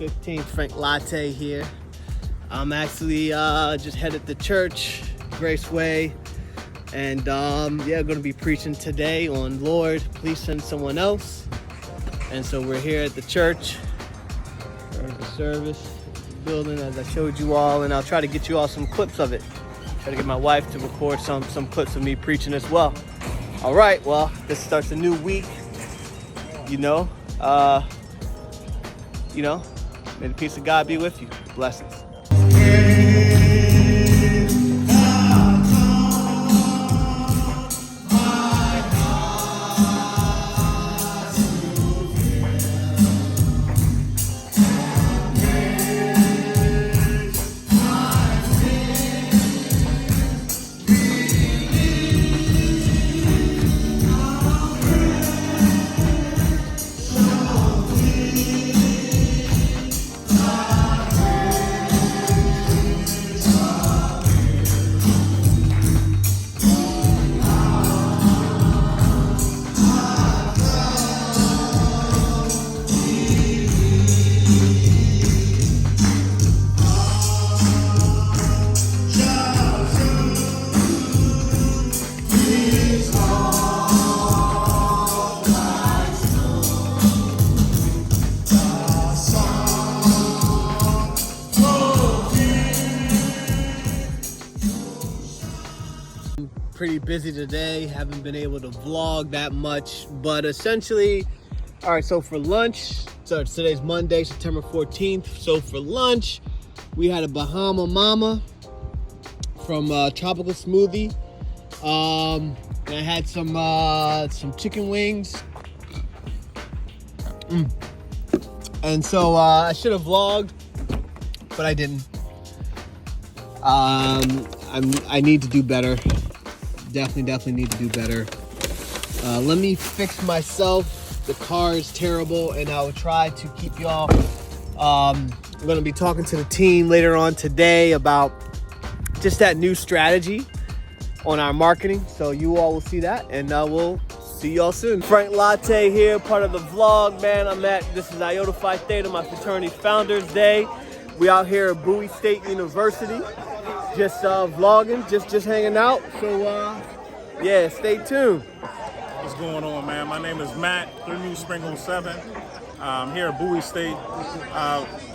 15th, Frank Lartey here. I'm actually just headed to church, Grace Way, and yeah, going to be preaching today on Lord, please send someone else. And so we're here at the church, the service building, as I showed you all, and I'll try to get you all some clips of it. Try to get my wife to record some clips of me preaching as well. All right, well, this starts a new week. May the peace of God be with you. Blessings. Pretty busy today, haven't been able to vlog that much, but essentially, all right, so for lunch, so today's Monday, September 14th, so for lunch, we had a Bahama Mama from Tropical Smoothie, and I had some chicken wings, and so I should have vlogged, but I didn't. I need to do better. Definitely need to do better. Let me fix myself. The car is terrible, and I will try to keep y'all. I'm going to be talking to the team later on today about just that new strategy on our marketing. So you all will see that, and we'll see y'all soon. Frank Lartey here, part of the vlog, man. This is Iota Phi Theta, my fraternity Founders Day. We out here at Bowie State University. Just vlogging, just hanging out. So yeah, stay tuned. What's going on, man? My name is Matt, 3 New Sprinkle 7. I'm here at Bowie State.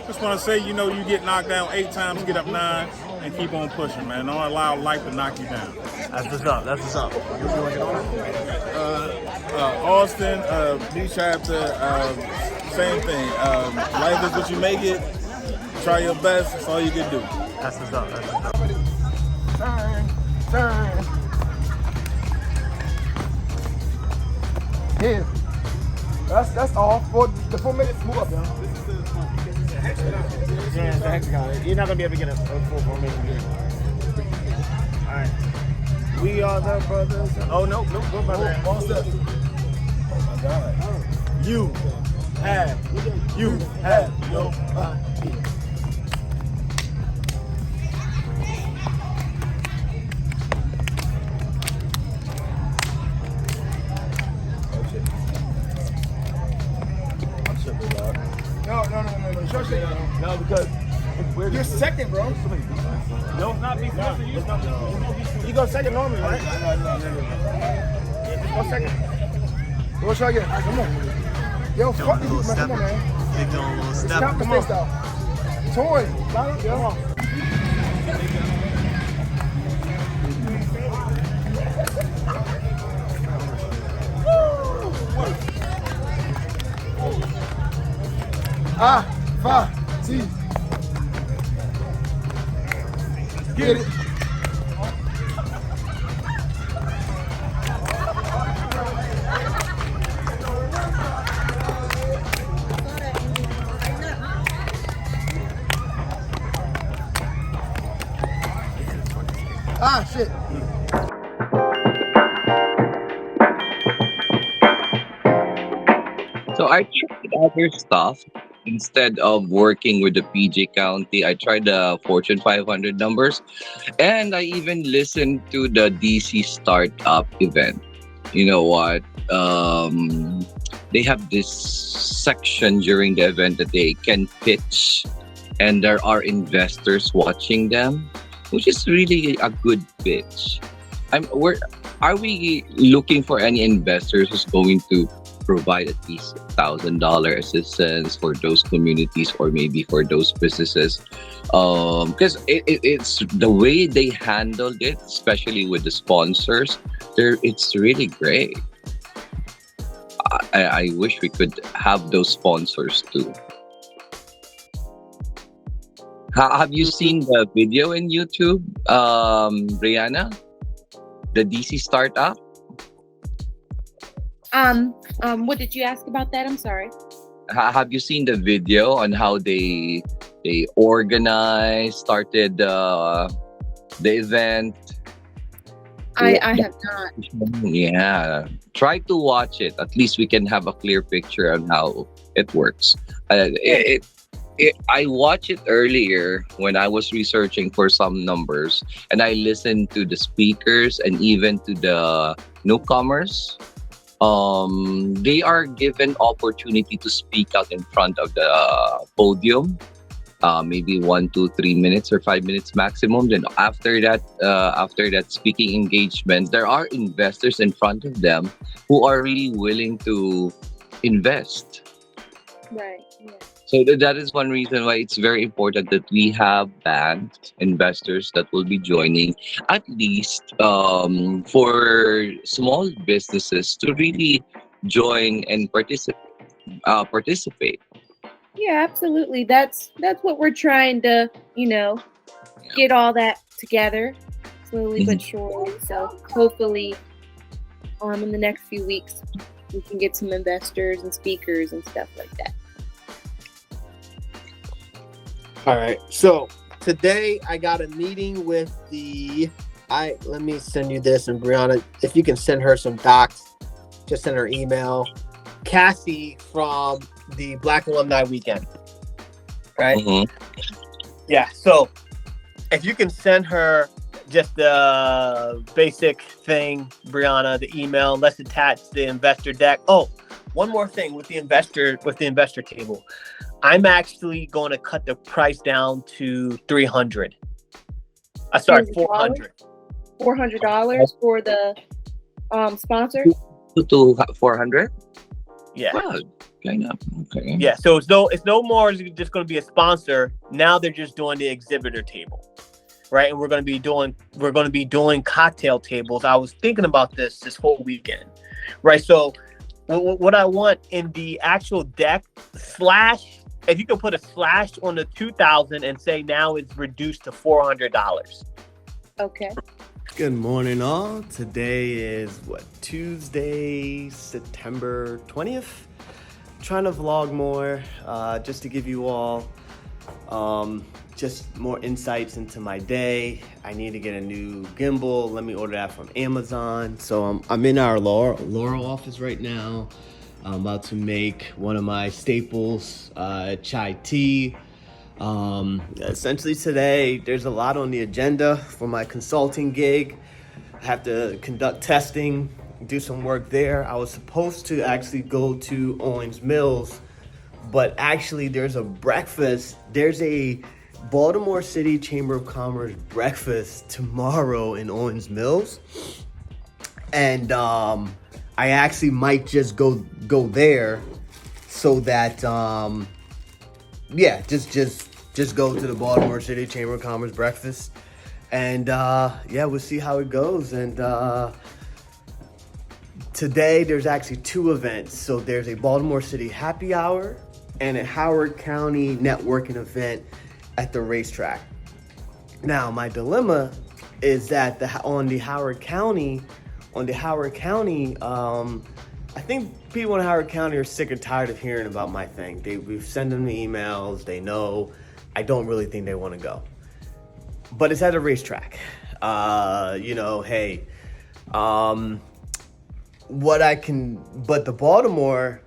Just want to say, you get knocked down 8 times, get up 9, and keep on pushing, man. Don't allow life to knock you down. That's what's up. Austin, B chapter, same thing. Life is what you make it. Try your best. That's all you can do. That's what's up. Turn. Here. That's all. The 4 minutes, move up, y'all. Yeah, it's the hexagon. You're not gonna be able to get a full 4 minute view. Alright. We are the brothers. Oh no, go brother. All steps. Oh my God. You have no idea. No, because you're second, bro. No, it's not me. You go second normally, right? Go second. Go try again. Come on. Yo, fuck these people, man. Come on, man. They doing a little step. Stop the face out. Toy. Come on. See. Get it. Shit. So I tried other stuff. Instead of working with the PJ County, I tried the Fortune 500 numbers, and I even listened to the DC Startup event. You know what? they have this section during the event that they can pitch, and there are investors watching them, which is really a good pitch. Are we looking for any investors who's going to provide at least $1,000 assistance for those communities or maybe for those businesses? Because it's the way they handled it, especially with the sponsors. It's really great. I wish we could have those sponsors too. Have you seen the video in YouTube, Brianna? The DC startup? What did you ask about that? I'm sorry. Have you seen the video on how they organized, started the event? I have not. Yeah, try to watch it. At least we can have a clear picture on how it works. I watched it earlier when I was researching for some numbers, and I listened to the speakers and even to the newcomers. They are given opportunity to speak out in front of the podium, maybe 1, 2, 3 minutes or 5 minutes maximum. Then after that speaking engagement, there are investors in front of them who are really willing to invest. Right. Yeah. So that is one reason why it's very important that we have band investors that will be joining, at least for small businesses to really join and participate. Yeah, absolutely. That's what we're trying to, get all that together slowly but surely. So hopefully, in the next few weeks, we can get some investors and speakers and stuff like that. All right. So today I got a meeting with let me send you this, and Brianna, if you can send her some docs, just send her email. Cassie from the Black Alumni Weekend. Right? Yeah. So if you can send her just the basic thing, Brianna, the email, let's attach the investor deck. Oh, one more thing with the investor table. I'm actually going to cut the price down to $300. Sorry, $400. $400 for the sponsor? To 400? Yeah. Wow, kind of. Okay. Yeah. So it's no more just going to be a sponsor. Now they're just doing the exhibitor table, right? And we're going to be doing cocktail tables. I was thinking about this whole weekend, right? So what I want in the actual deck / if you can put a / on the 2,000 and say now it's reduced to $400. Okay. Good morning, all. Today is Tuesday, September 20th. Trying to vlog more, just to give you all just more insights into my day. I need to get a new gimbal. Let me order that from Amazon. So I'm in our Laurel office right now. I'm about to make one of my staples, chai tea. Essentially today, there's a lot on the agenda for my consulting gig. I have to conduct testing, do some work there. I was supposed to actually go to Owens Mills, but actually there's a Baltimore City Chamber of Commerce breakfast tomorrow in Owens Mills. And I actually might just go there so that just go to the Baltimore City Chamber of Commerce breakfast, and we'll see how it goes. And today there's actually 2 events. So there's a Baltimore City happy hour and a Howard County networking event at the racetrack. Now my dilemma is that on the Howard County, I think people in Howard County are sick and tired of hearing about my thing. We've sent them the emails. They know. I don't really think they want to go. But it's at a racetrack. Hey, what I can, but the Baltimore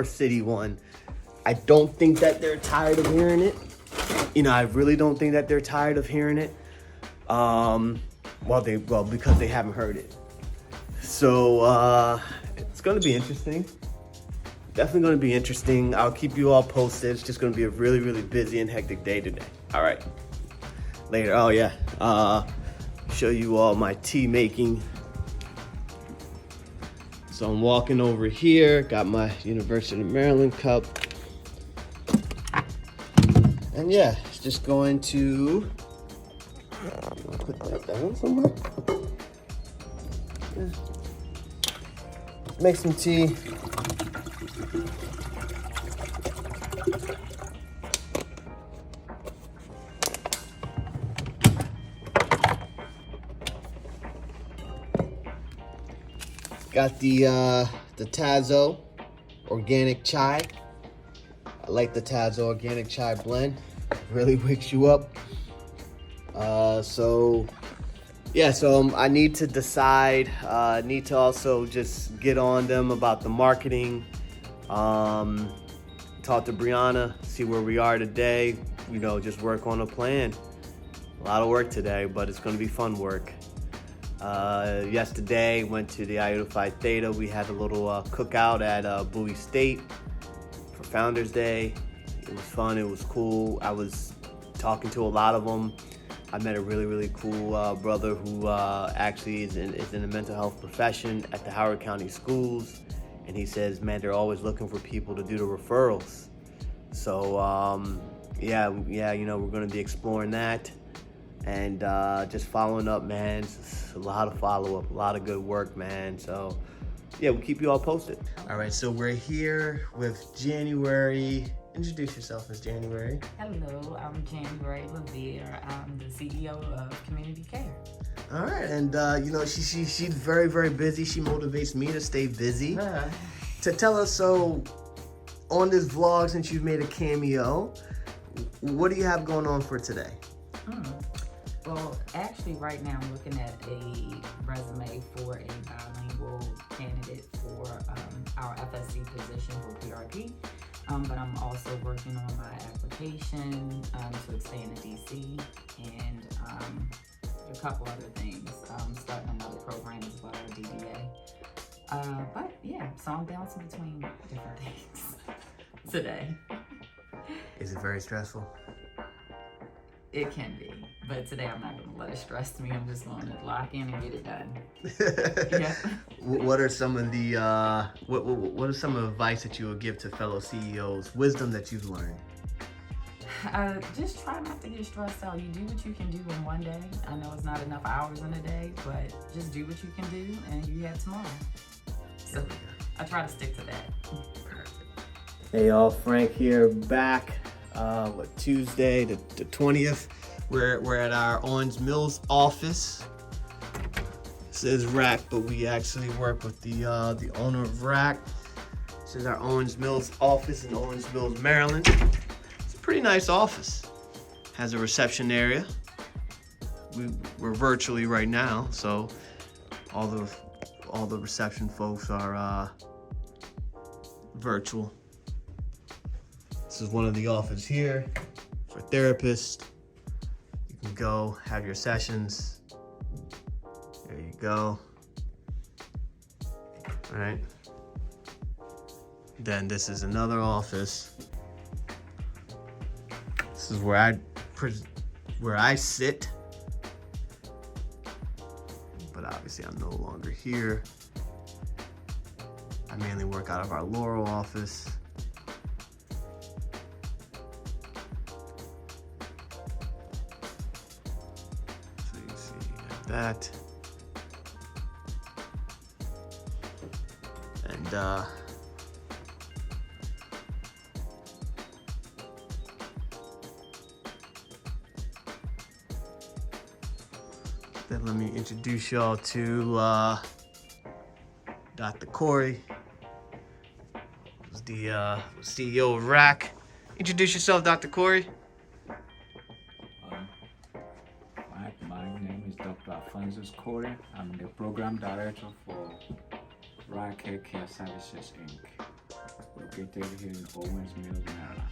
City one, I don't think that they're tired of hearing it. I really don't think that they're tired of hearing it. Because they haven't heard it. So It's going to be interesting. Definitely going to be interesting. I'll keep you all posted. It's just going to be a really, really busy and hectic day today. All right. Later. Oh, yeah. Show you all my tea making. So I'm walking over here. Got my University of Maryland cup. And yeah, it's just going to put that down somewhere. Yeah. Make some tea. Got the Tazo organic chai. I like the Tazo organic chai blend. Really wakes you up. So I need to decide. Need to also just get on them about the marketing. Talk to Brianna, see where we are today. You know, just work on a plan. A lot of work today, but it's going to be fun work. Yesterday, went to the Iota Phi Theta. We had a little cookout at Bowie State for Founders Day. It was fun. It was cool. I was talking to a lot of them. I met a really, really cool brother who actually is in the mental health profession at the Howard County Schools. And he says, man, they're always looking for people to do the referrals. So, yeah, you know, we're going to be exploring that. And just following up, man. It's a lot of follow-up, a lot of good work, man. So, yeah, we'll keep you all posted. All right, so we're here with January. Introduce yourself, Ms. January. Hello, I'm January Levere. I'm the CEO of Community Care. All right, and you know, she's very, very busy. She motivates me to stay busy. To tell us, so on this vlog, since you've made a cameo, what do you have going on for today? Well, actually, right now I'm looking at a resume for a bilingual candidate for our FSC position for PRP. But I'm also working on my application to expand to DC and a couple other things. Starting another program as well, a DBA. But yeah, so I'm bouncing between different things today. Is it very stressful? It can be, but today I'm not going to let it stress me. I'm just going to lock in and get it done. Yeah. What are some of the what are some of the advice that you would give to fellow CEOs? Wisdom that you've learned? Just try not to get stressed out. You do what you can do in one day. I know it's not enough hours in a day, but just do what you can do, and you have tomorrow. So I try to stick to that. Perfect. Hey y'all, Frank here, back. Tuesday the 20th. We're at our Owens Mills office. It says Rack, but we actually work with the owner of Rack. This is our Owens Mills office in Owens Mills, Maryland. It's a pretty nice office. Has a reception area. We're virtually right now, so all the reception folks are virtual. This is one of the offices here for therapists. You can go have your sessions. There you go. All right. Then this is another office. This is where I sit. But obviously I'm no longer here. I mainly work out of our Laurel office. That and then let me introduce y'all to Dr. Corey, who's the CEO of Rack. Introduce yourself, Dr. Corey. Corey. I'm the program director for Rack Hair Care Services Inc., located here in Owens Mills, Maryland.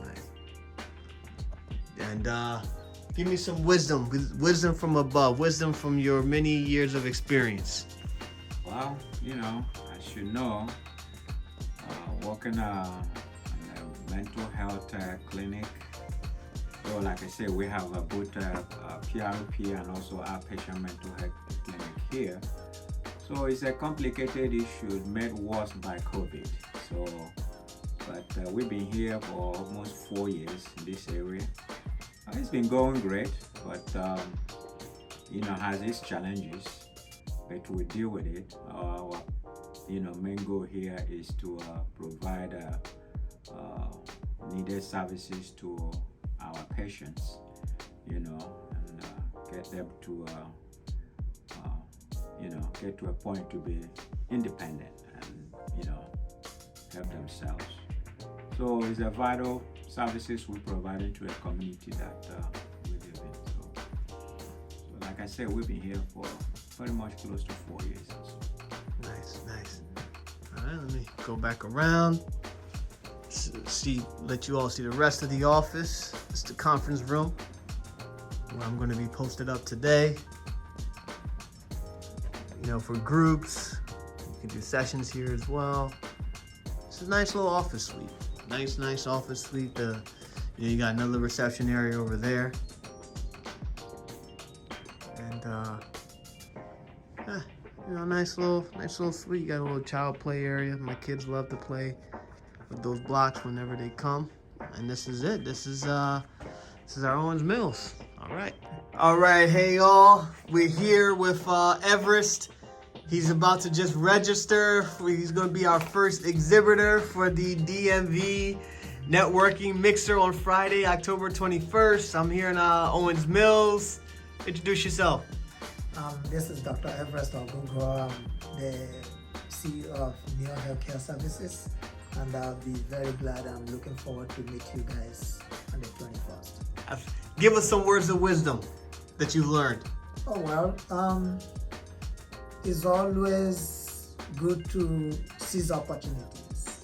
Nice. And give me some wisdom from above, wisdom from your many years of experience. Well, Well, you know, as you know, working in a mental health clinic. So like I said, we have both PRP and also outpatient mental health clinic here. So it's a complicated issue made worse by COVID. So, but we've been here for almost 4 years in this area. It's been going great, but you know, has its challenges, but we deal with it. Our, you know, main goal here is to provide needed services to our patients, you know, and get them to you know, get to a point to be independent and, you know, help themselves. So it's a vital services we're providing to a community that we live in. So like I said, we've been here for pretty much close to 4 years. Nice, nice. All right, let me go back around. Let you all see the rest of the office. It's the conference room where I'm going to be posted up today. You know, for groups, you can do sessions here as well. It's a nice little office suite. Nice office suite. You know, you got another reception area over there, and yeah, you know, nice little suite. You got a little child play area. My kids love to play with those blocks whenever they come. And this is it. This is our Owens Mills. All right. Hey y'all, we're here with Everest. He's about to just register. He's going to be our first exhibitor for the DMV Networking Mixer on Friday, October 21st. I'm here in Owens Mills. Introduce yourself. This is Dr. Everest Ogungo. I'm the CEO of Neo Healthcare Services, and I'll be very glad. I'm looking forward to meet you guys on the 21st. Give us some words of wisdom that you've learned. Oh, well, it's always good to seize opportunities.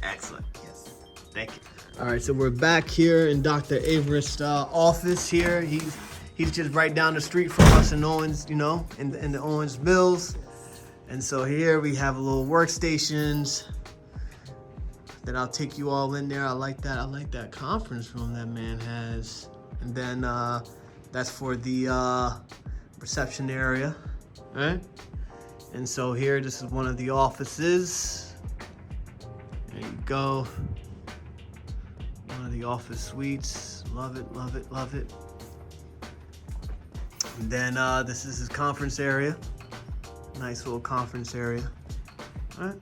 Excellent. Yes. Thank you. All right, so we're back here in Dr. Everest's office here. He's just right down the street from us in Owens, you know, in the Owens Mills. And so here we have a little workstations that I'll take you all in there. I like that conference room that man has. And then that's for the reception area, right? And so here, this is one of the offices. There you go. One of the office suites. Love it, love it, love it. And then this is his conference area. Nice little conference area. All right.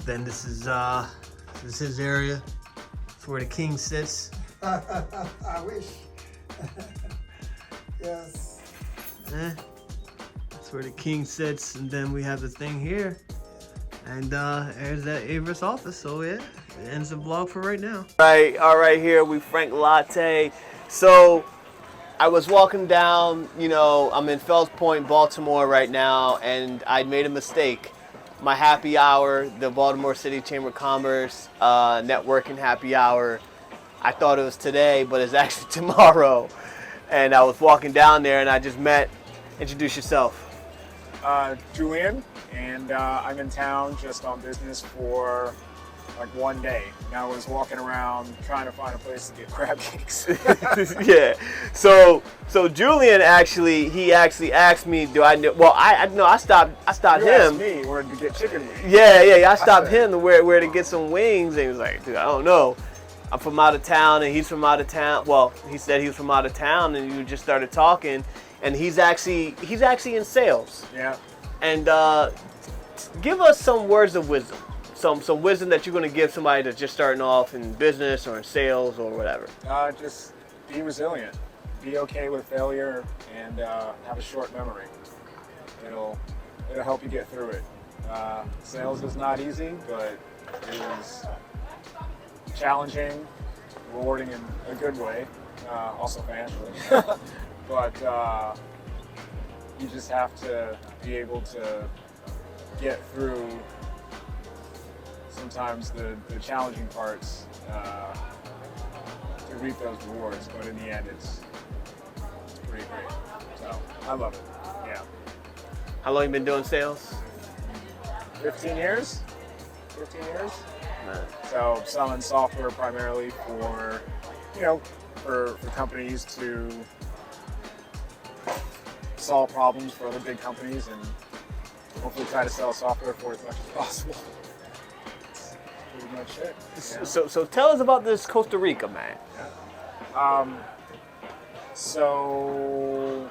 Then this is his area. It's where the king sits. I wish. Yes. That's where the king sits, and then we have the thing here. And there's that Everest office. So yeah, it ends the vlog for right now. All right, here we Frank Latte. So I was walking down, you know, I'm in Fells Point, Baltimore right now, and I made a mistake. My happy hour, the Baltimore City Chamber of Commerce networking happy hour, I thought it was today, but it's actually tomorrow. And I was walking down there and I just met, introduce yourself. Julian, and I'm in town just on business for like 1 day. And I was walking around trying to find a place to get crab cakes. Yeah. So Julian he actually asked me, do I know? Well, I stopped You him. asked me where to get chicken wings. Yeah. I stopped him to where to get some wings, and he was like, dude, I don't know. I'm from out of town, and he's from out of town. Well, he said he was from out of town, and you just started talking, and he's actually in sales. Yeah. And give us some words of wisdom. Some wisdom that you're going to give somebody that's just starting off in business or in sales or whatever. Just be resilient. Be okay with failure, and have a short memory. It'll help you get through it. Sales is not easy, but it is challenging, rewarding in a good way, also financially. But you just have to be able to get through sometimes the challenging parts to reap those rewards. But in the end, pretty great. So I love it. Yeah. How long you been doing sales? 15 years. 15 years. Man. So selling software primarily for, you know, for companies to solve problems for other big companies and hopefully try to sell software for as much as possible. That's pretty much it. Yeah. So tell us about this Costa Rica, man. So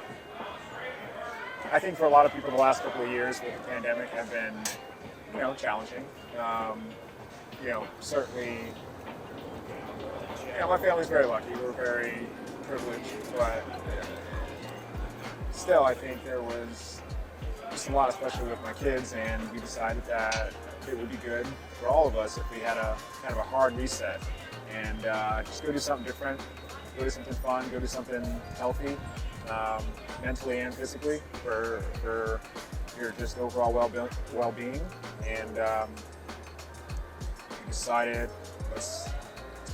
I think for a lot of people the last couple of years with the pandemic have been, you know, challenging. You know, certainly, you know, my family's very lucky. We're very privileged, but still, I think there was just a lot, especially with my kids, and we decided that it would be good for all of us if we had a kind of a hard reset and just go do something different, go do something fun, go do something healthy, mentally and physically for your just overall well-being. And we decided, let's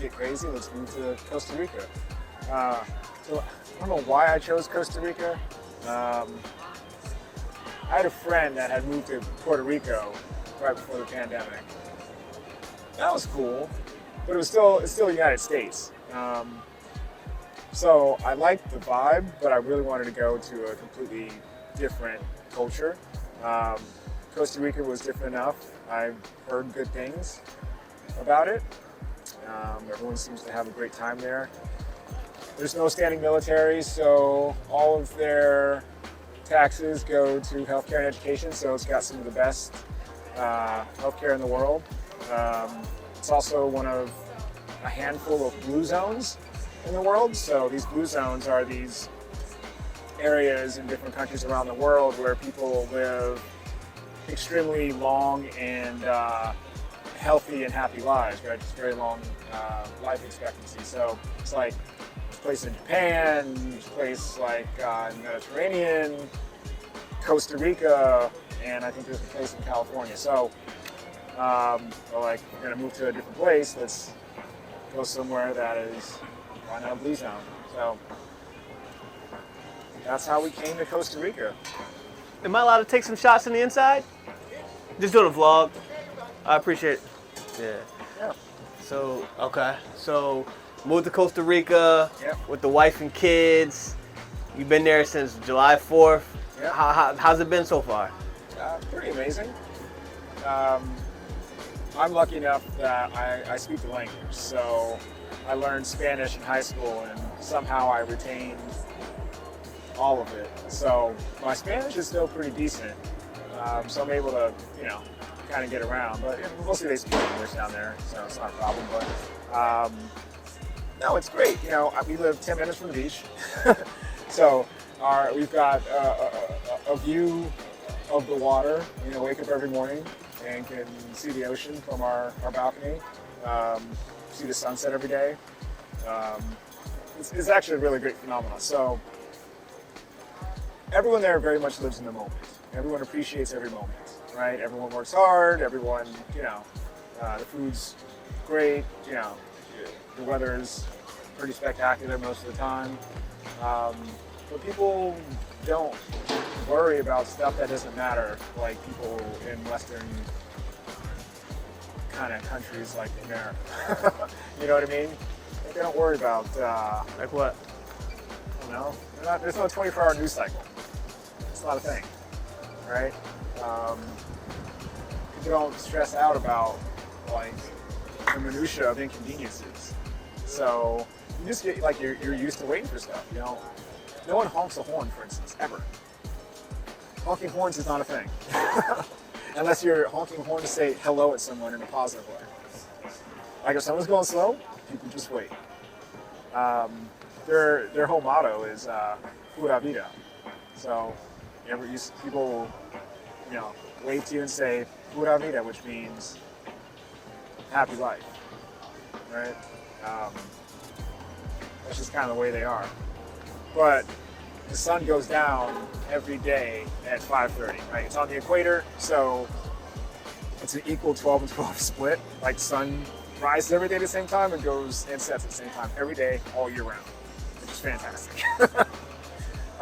get crazy, let's move to Costa Rica. So I don't know why I chose Costa Rica. I had a friend that had moved to Puerto Rico right before the pandemic. That was cool, but it's still the United States. So I liked the vibe, but I really wanted to go to a completely different culture. Costa Rica was different enough. I've heard good things about it. Everyone seems to have a great time there. There's no standing military, so all of their taxes go to healthcare and education, so it's got some of the best healthcare in the world. It's also one of a handful of blue zones in the world. So these blue zones are these areas in different countries around the world where people live extremely long and healthy and happy lives, right? Just very long life expectancy. So it's like this place in Japan, this place like in the Mediterranean, Costa Rica, and I think there's a place in California. So we're like, we're gonna move to a different place. Let's go somewhere that is on a blue zone. So that's how we came to Costa Rica. Am I allowed to take some shots on the inside? Just doing a vlog. I appreciate it. Yeah. So, okay. So, moved to Costa Rica with the wife and kids. You've been there since July 4th. Yep. How's it been so far? Pretty amazing. I'm lucky enough that I speak the language. So I learned Spanish in high school and somehow I retained all of it. So my Spanish is still pretty decent. So I'm able to, you know, kind of get around. But mostly they speak English down there, so it's not a problem. But no, it's great. You know, we live 10 minutes from the beach. So we've got a view of the water. You know, wake up every morning and can see the ocean from our balcony. See the sunset every day. It's actually a really great phenomenon. So everyone there very much lives in the moment. Everyone appreciates every moment, right? Everyone works hard. Everyone, you know, the food's great. You know, the weather is pretty spectacular most of the time. But people don't worry about stuff that doesn't matter, like people in Western kind of countries like America. You know what I mean? Like, they don't worry about Like what? I don't know. There's no 24-hour news cycle. It's not a thing, right? People don't stress out about like the minutia of inconveniences. So you just get like you're used to waiting for stuff. You know, no one honks a horn, for instance, ever. Honking horns is not a thing. Unless you're honking horn to say hello at someone in a positive way. Like if someone's going slow, people just wait. Their whole motto is pura vida. So people will, you know, wave to you and say pura vida, which means happy life, right? That's just kind of the way they are. But the sun goes down every day at 5:30, right? It's on the equator, so it's an equal 12 and 12 split. Like the sun rises every day at the same time and goes and sets at the same time every day, all year round, which is fantastic.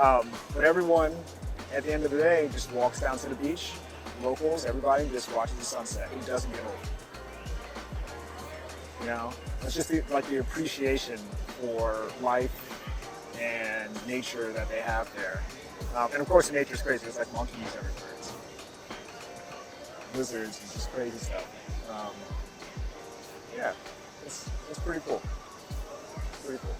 But everyone, at the end of the day, just walks down to the beach. Locals, everybody just watches the sunset. It doesn't get old. You know, it's just the appreciation for life and nature that they have there. And of course, the nature's crazy. It's like monkeys everywhere. It's lizards, and just crazy stuff. Yeah, it's pretty cool. Pretty cool.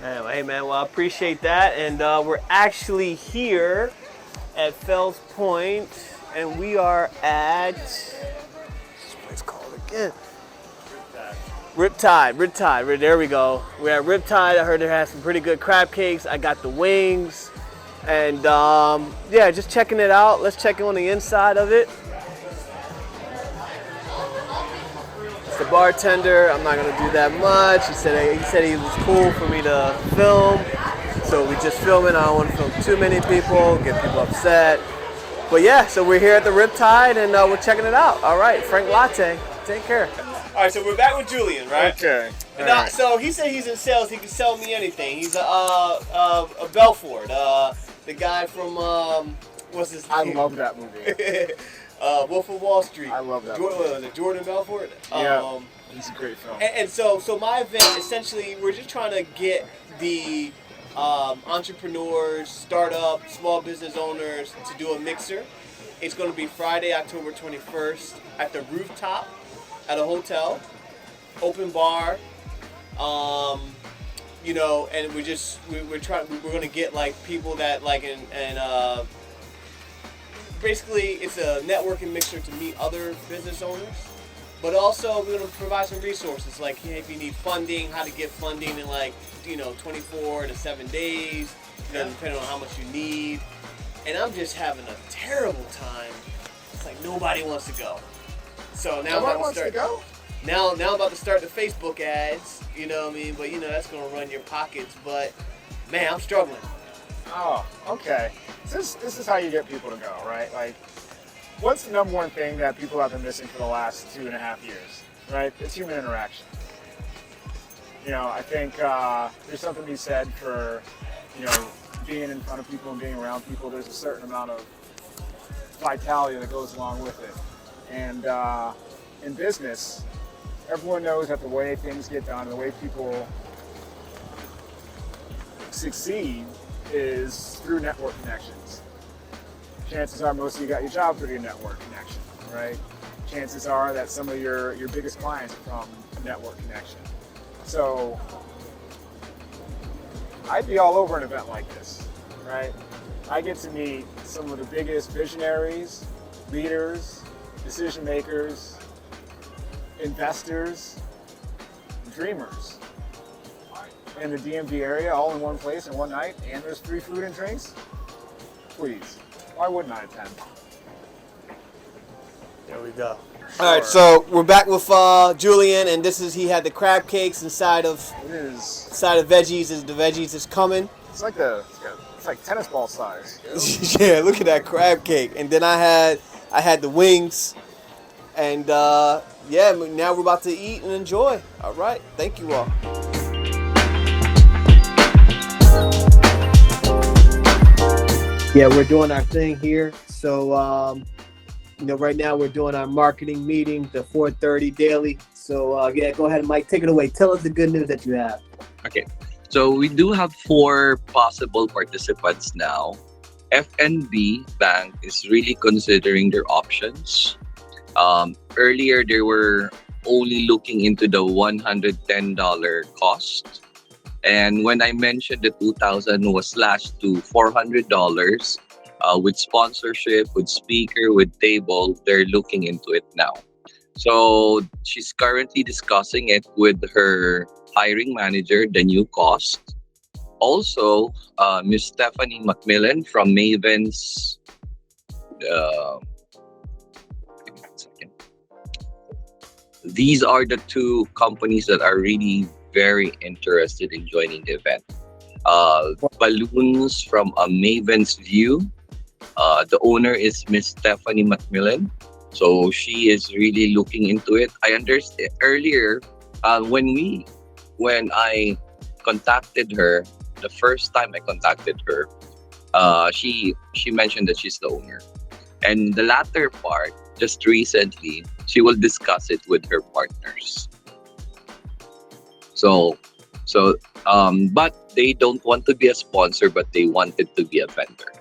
Man, hey man, well I appreciate that, and we're actually here at Fells Point, and we are at this place called again. Riptide. There we go. We're at Riptide. I heard they had some pretty good crab cakes. I got the wings, and yeah, just checking it out. Let's check on the inside of it. The bartender, I'm not gonna do that much. He said he was cool for me to film, so we just filming. I don't want to film too many people, get people upset. But yeah, so we're here at the Riptide and we're checking it out. All right, Frank Latte, take care. All right, so we're back with Julian, right? Okay. Now, so he said he's in sales. He can sell me anything. He's a Belford, the guy from what's his name? I love that movie. Wolf of Wall Street. I love that. Jordan Belfort. Yeah, it's a great film. And so my event, essentially, we're just trying to get the entrepreneurs, startup, small business owners to do a mixer. It's going to be Friday, October 21st at the Rooftop at a hotel, open bar. You know, and we're going to get like people that like and basically, it's a networking mixer to meet other business owners, but also we're going to provide some resources like, hey, if you need funding, how to get funding in 24 to 7 days, depending on how much you need. And I'm just having a terrible time. It's like nobody wants to go. So now I'm about to start. Now I'm about to start the Facebook ads. You know what I mean? But that's going to run your pockets. But man, I'm struggling. Oh, okay. This is how you get people to go, right? Like, what's the number one thing that people have been missing for the last 2.5 years, right? It's human interaction. I think there's something to be said for, being in front of people and being around people. There's a certain amount of vitality that goes along with it. And in business, everyone knows that the way things get done, the way people succeed is through network connections. Chances are most of you got your job through your network connection, right? Chances are that some of your biggest clients are from a network connection. So I'd be all over an event like this, right? I get to meet some of the biggest visionaries, leaders, decision makers, investors, dreamers in the DMV area, all in one place in one night, and there's free food and drinks. Please, why wouldn't I attend? There we go. Sure. All right, so we're back with Julian, and he had the crab cakes inside of veggies. The veggies is coming. It's like tennis ball size. Yeah, look at that crab cake. And then I had the wings, and yeah, now we're about to eat and enjoy. All right, thank you all. Yeah, we're doing our thing here. So, right now we're doing our marketing meeting, the 4:30 daily. So, yeah, go ahead, Mike, take it away. Tell us the good news that you have. Okay, so we do have 4 possible participants now. FNB Bank is really considering their options. Earlier, they were only looking into the $110 cost. And when I mentioned the $2,000 was slashed to $400 with sponsorship, with speaker, with table, they're looking into it now. So she's currently discussing it with her hiring manager, the new cost. Also, Miss Stephanie McMillan from Maven's. These are the 2 companies that are really very interested in joining the event. Balloons from a Maven's View. The owner is Miss Stephanie McMillan. So she is really looking into it. I understand earlier when I contacted her, the first time I contacted her, she mentioned that she's the owner, and the latter part, just recently, she will discuss it with her partners. So, but they don't want to be a sponsor, but they wanted to be a vendor.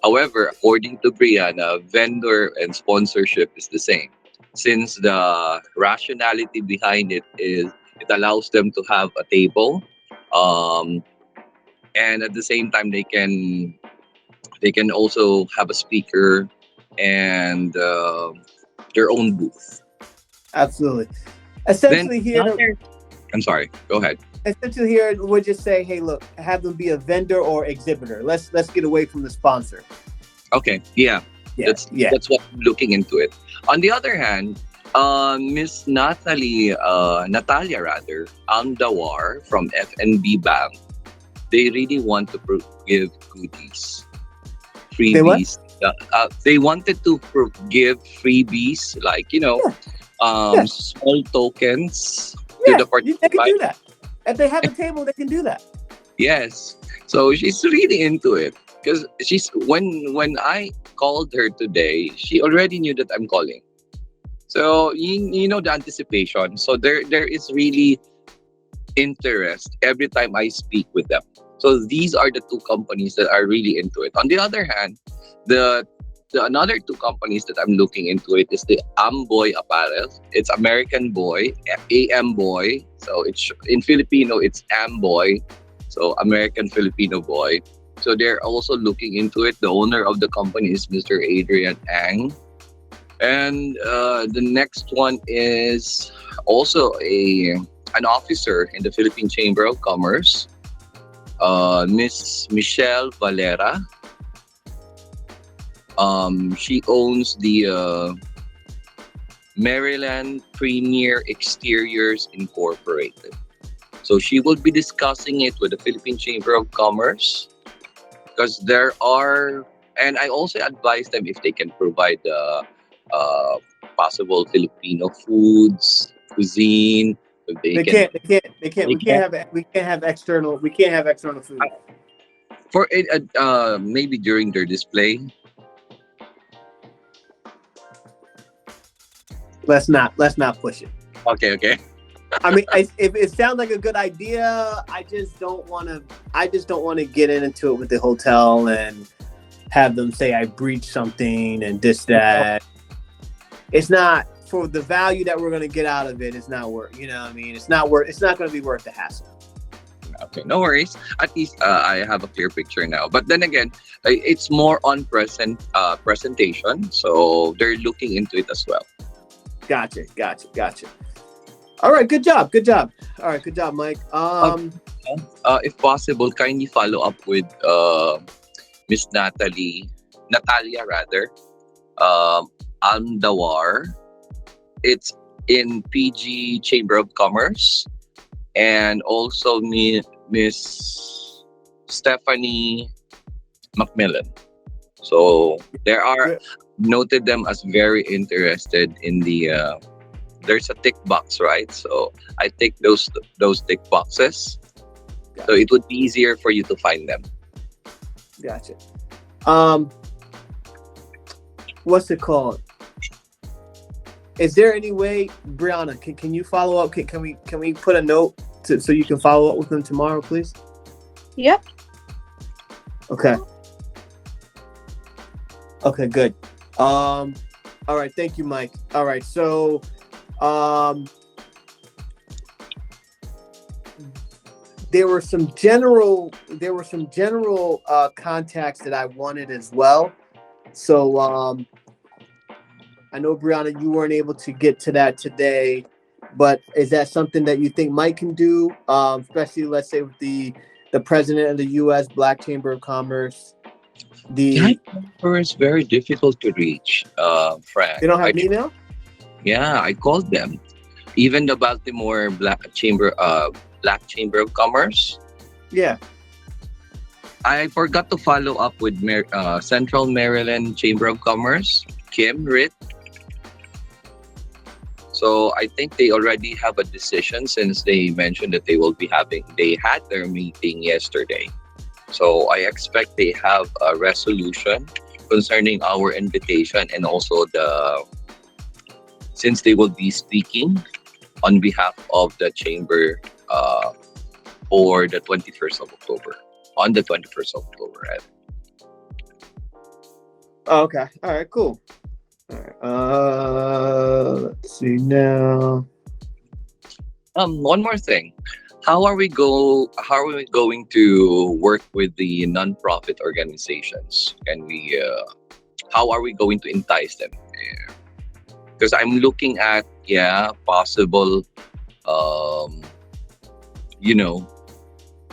However, according to Brianna, vendor and sponsorship is the same, since the rationality behind it is it allows them to have a table, um, and at the same time they can also have a speaker and their own booth. Absolutely. Then Essentially here, I'm sorry. Go ahead. we'll just say, hey, look, have them be a vendor or exhibitor. Let's get away from the sponsor. Okay. Yeah. Yeah, That's what I'm looking into it. On the other hand, Miss Natalia rather, Amdawar from FNB Bank, they really want to give goodies, They what? freebies. They wanted to give freebies, like Yeah. small tokens Yeah, to the they can do participants. that. If they have a table, they can do that. Yes. So she's really into it because when I called her today, she already knew that I'm calling. So you know the anticipation. So there is really interest every time I speak with them. So these are the two companies that are really into it. On the other hand, the another two companies that I'm looking into it is the Amboy Apparel. It's American Boy, AM Boy. So it's in Filipino, it's Amboy. So American Filipino Boy. So they're also looking into it. The owner of the company is Mr. Adrian Ang. And the next one is also an officer in the Philippine Chamber of Commerce, Miss Michelle Valera. She owns the Maryland Premier Exteriors Incorporated. So she will be discussing it with the Philippine Chamber of Commerce because there are, and I also advise them if they can provide possible Filipino foods, cuisine. If They can't. We can't have external food. For it, maybe during their display. Let's not push it. Okay. I mean, if it sounds like a good idea, I just don't want to get into it with the hotel and have them say I breached something and this that. It's not for the value that we're going to get out of it. It's not worth. You know what I mean? It's not going to be worth the hassle. Okay, no worries. At least I have a clear picture now. But then again, it's more on presentation, so they're looking into it as well. Gotcha. All right, good job. All right, good job, Mike. If possible, kindly follow up with Miss Natalia rather, Andawar. It's in PG Chamber of Commerce, and also Miss Stephanie Macmillan. So there are noted them as very interested in the. There's a tick box, right? So I tick those tick boxes, so it would be easier for you to find them. Gotcha. What's it called? Is there any way, Brianna, can you follow up? Can we put a note so you can follow up with them tomorrow, please? Yep. Okay, good. All right, thank you, Mike. All right, so there were some general contacts that I wanted as well. So I know, Brianna, you weren't able to get to that today, but is that something that you think Mike can do, especially, let's say, with the president of the U.S. Black Chamber of Commerce? That number is very difficult to reach, Frank. They don't have an email? Yeah, I called them. Even the Baltimore Black Chamber of Commerce. Yeah. I forgot to follow up with Central Maryland Chamber of Commerce, Kim Ritt. So I think they already have a decision since they mentioned that they had their meeting yesterday. So I expect they have a resolution concerning our invitation, and also since they will be speaking on behalf of the chamber for the 21st of October. On the 21st of October, right? Oh, okay. All right. Cool. All right. Let's see now. One more thing. How are we going to work with the non-profit organizations? How are we going to entice them? Because I'm looking at possible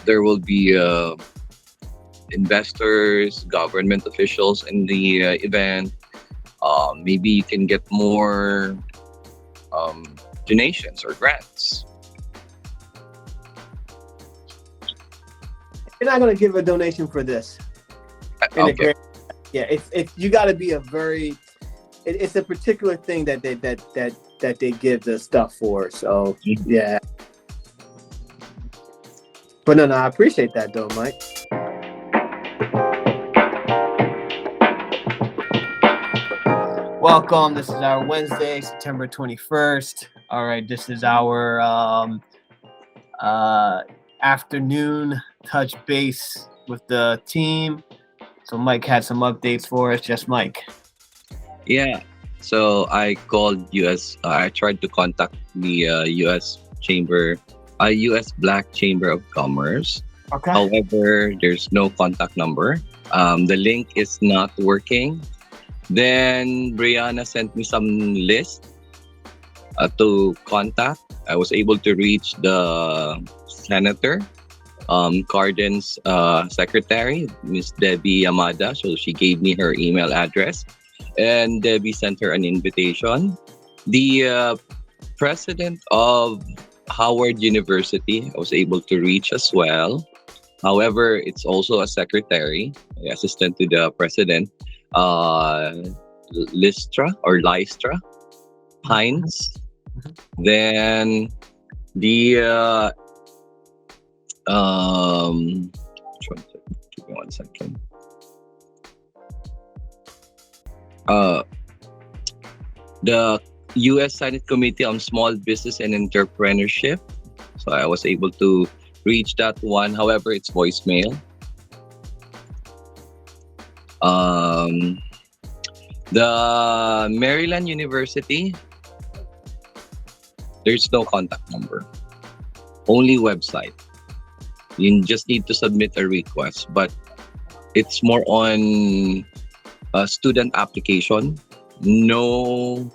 there will be investors, government officials in the event. Maybe you can get more donations or grants. You're not gonna give a donation for this. Okay. It's you got to be a very. It's a particular thing that they give the stuff for. So yeah. But no, I appreciate that though, Mike. Welcome. This is our Wednesday, September 21st. All right, this is our afternoon touch base with the team. So Mike had some updates for us. Just Mike. Yeah. So I called I tried to contact the US Black Chamber of Commerce. Okay. However, there's no contact number. The link is not working. Then Brianna sent me some list to contact. I was able to reach the Senator Cardin's secretary, Miss Debbie Yamada. So she gave me her email address, and Debbie sent her an invitation. The president of Howard University, I was able to reach as well. However, it's also a secretary, assistant to the president, Lystra Pines. Then the give me 1 second. The U.S. Senate Committee on Small Business and Entrepreneurship. So I was able to reach that one. However, it's voicemail. The Maryland University, there's no contact number. Only website. You just need to submit a request, but it's more on a student application. No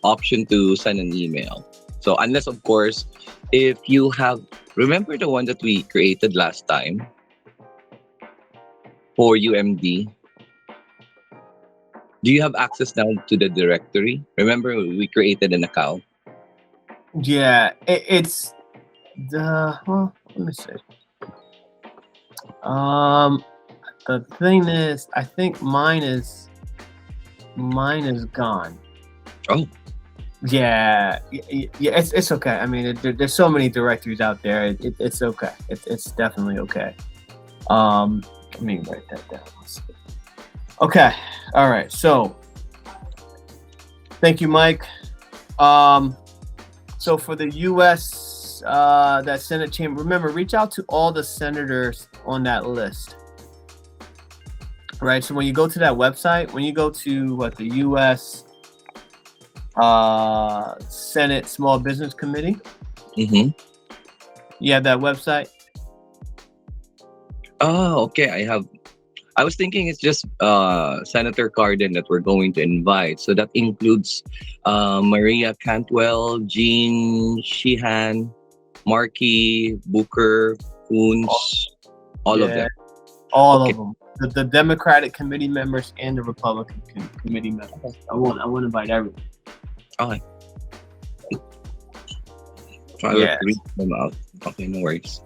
option to send an email. So unless, of course, if you remember the one that we created last time for UMD? Do you have access now to the directory? Remember, we created an account. Yeah, it's the. Well, let me see. The thing is, I think mine is gone. Oh. Yeah, it's okay. I mean, there's so many directories out there. It's okay. It's definitely okay. Let me write that down. Let's see. Okay. All right. So, thank you, Mike. So for the U.S. That Senate chamber, remember, reach out to all the senators on that list. Right. So when you go to that website, when you go to the U.S. Senate Small Business Committee. Mm-hmm. You have that website? Oh, okay. I was thinking it's just Senator Cardin that we're going to invite. So that includes Maria Cantwell, Jean Sheehan, Markey, Booker, Coons, all of them. All of them. The Democratic committee members and the Republican committee members. I want to invite everyone. Okay. Try to read them out. Okay, no worries.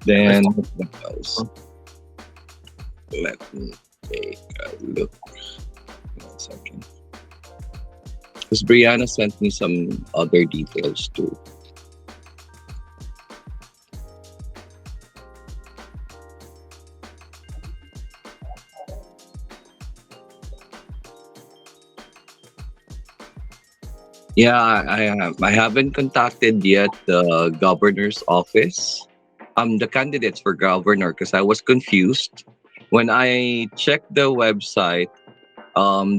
Then what else? Let me take a look. 1 second. Because Brianna sent me some other details too. Yeah, I haven't contacted yet the governor's office. The candidates for governor, because I was confused when I checked the website.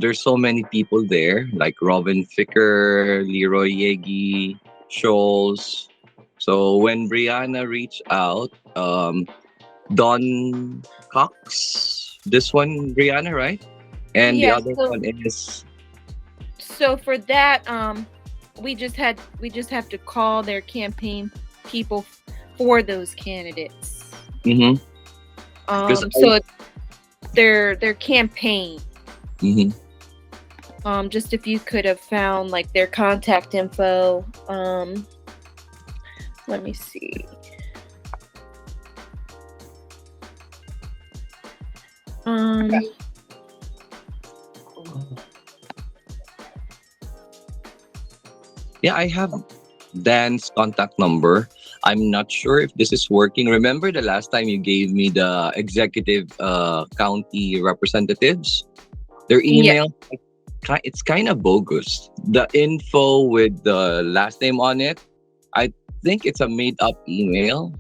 There's so many people there, like Robin Ficker, Leroy Yegi, Scholes. So when Brianna reached out, Don Cox, this one, Brianna, right? And the Yeah. other one is So for that, we just have to call their campaign people for those candidates. mm-hmm. So it's their campaign. Mm-hmm. Just if you could have found like their contact info. Let me see. Yeah, I have Dan's contact number. I'm not sure if this is working. Remember the last time you gave me the executive county representatives? Their email, it's kind of bogus. The info with the last name on it, I think it's a made up email.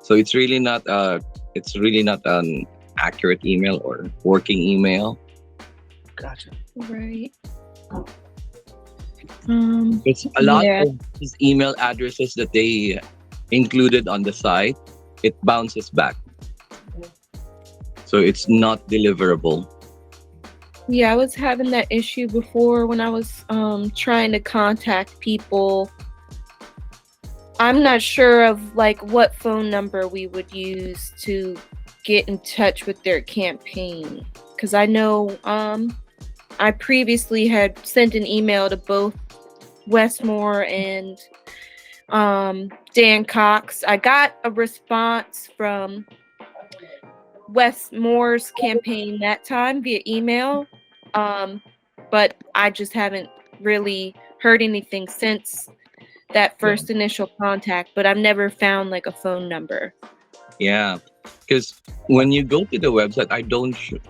So it's really not an accurate email or working email. Gotcha. Right. It's a lot of these email addresses that they included on the site, it bounces back. So it's not deliverable. Yeah, I was having that issue before when I was trying to contact people. I'm not sure of like what phone number we would use to get in touch with their campaign, because I know I previously had sent an email to both Westmore and Dan Cox. I got a response from Westmore's campaign that time via email, but I just haven't really heard anything since that first initial contact. But I've never found like a phone number. Yeah, because when you go to the website,